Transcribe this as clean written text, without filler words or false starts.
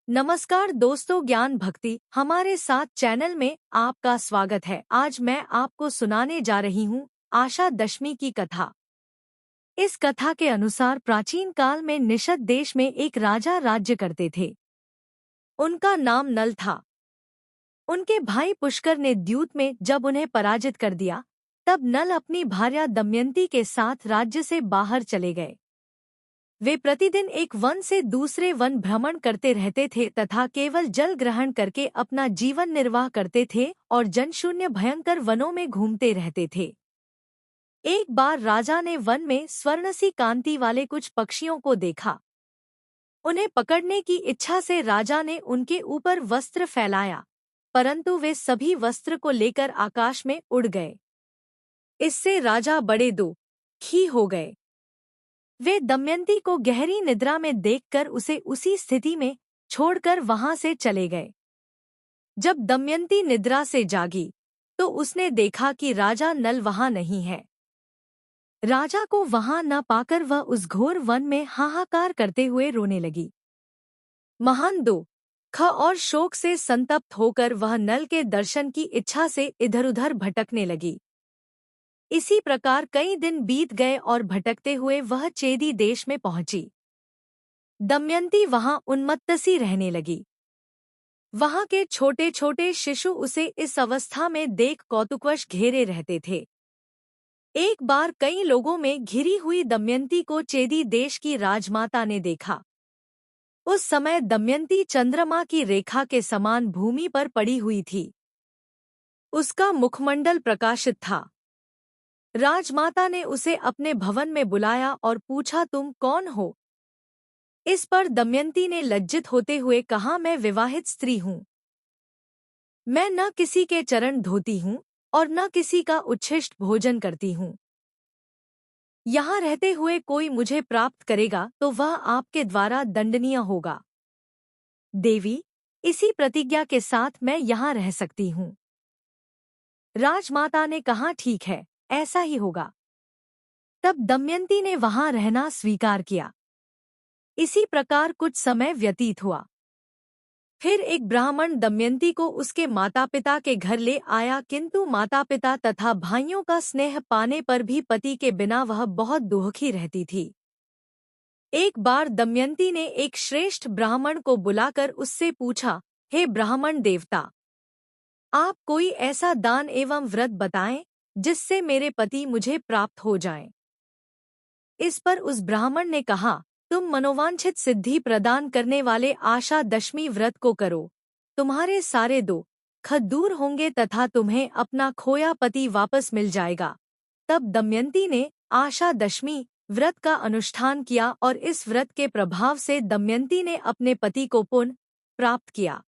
नमस्कार दोस्तों, ज्ञान भक्ति हमारे साथ चैनल में आपका स्वागत है। आज मैं आपको सुनाने जा रही हूँ आशा दशमी की कथा। इस कथा के अनुसार प्राचीन काल में निषद देश में एक राजा राज्य करते थे। उनका नाम नल था। उनके भाई पुष्कर ने द्यूत में जब उन्हें पराजित कर दिया, तब नल अपनी भार्या दमयंती के साथ राज्य से बाहर चले गए। वे प्रतिदिन एक वन से दूसरे वन भ्रमण करते रहते थे तथा केवल जल ग्रहण करके अपना जीवन निर्वाह करते थे और जनशून्य भयंकर वनों में घूमते रहते थे। एक बार राजा ने वन में स्वर्णसी कांति वाले कुछ पक्षियों को देखा। उन्हें पकड़ने की इच्छा से राजा ने उनके ऊपर वस्त्र फैलाया, परंतु वे सभी वस्त्र को लेकर आकाश में उड़ गए। इससे राजा बड़े दुखी हो गए। वे दमयंती को गहरी निद्रा में देखकर उसे उसी स्थिति में छोड़कर वहां से चले गए। जब दमयंती निद्रा से जागी तो उसने देखा कि राजा नल वहां नहीं है। राजा को वहां न पाकर वह उस घोर वन में हाहाकार करते हुए रोने लगी। महान दुख और शोक से संतप्त होकर वह नल के दर्शन की इच्छा से इधर-उधर भटकने लगी। इसी प्रकार कई दिन बीत गए और भटकते हुए वह चेदी देश में पहुंची। दमयंती वहां उन्मत्त-सी रहने लगी। वहां के छोटे छोटे शिशु उसे इस अवस्था में देख कौतुकवश घेरे रहते थे। एक बार कई लोगों में घिरी हुई दमयंती को चेदी देश की राजमाता ने देखा। उस समय दमयंती चंद्रमा की रेखा के समान भूमि पर पड़ी हुई थी। उसका मुखमंडल प्रकाशित था। राजमाता ने उसे अपने भवन में बुलाया और पूछा, तुम कौन हो? इस पर दमयंती ने लज्जित होते हुए कहा, मैं विवाहित स्त्री हूँ। मैं न किसी के चरण धोती हूँ और न किसी का उच्छिष्ट भोजन करती हूँ। यहाँ रहते हुए कोई मुझे प्राप्त करेगा तो वह आपके द्वारा दंडनीय होगा। देवी, इसी प्रतिज्ञा के साथ मैं यहाँ रह सकती हूँ। राजमाता ने कहा, ठीक है, ऐसा ही होगा। तब दमयंती ने वहां रहना स्वीकार किया। इसी प्रकार कुछ समय व्यतीत हुआ। फिर एक ब्राह्मण दमयंती को उसके माता-पिता के घर ले आया, किंतु माता-पिता तथा भाइयों का स्नेह पाने पर भी पति के बिना वह बहुत दुखी रहती थी। एक बार दमयंती ने एक श्रेष्ठ ब्राह्मण को बुलाकर उससे पूछा, हे ब्राह्मण देवता, आप कोई ऐसा दान एवं व्रत बताएं जिससे मेरे पति मुझे प्राप्त हो जाएं। इस पर उस ब्राह्मण ने कहा, तुम मनोवांछित सिद्धि प्रदान करने वाले आशा दशमी व्रत को करो। तुम्हारे सारे दुख दूर होंगे तथा तुम्हें अपना खोया पति वापस मिल जाएगा। तब दमयंती ने आशा दशमी व्रत का अनुष्ठान किया और इस व्रत के प्रभाव से दमयंती ने अपने पति को पुनः प्राप्त किया।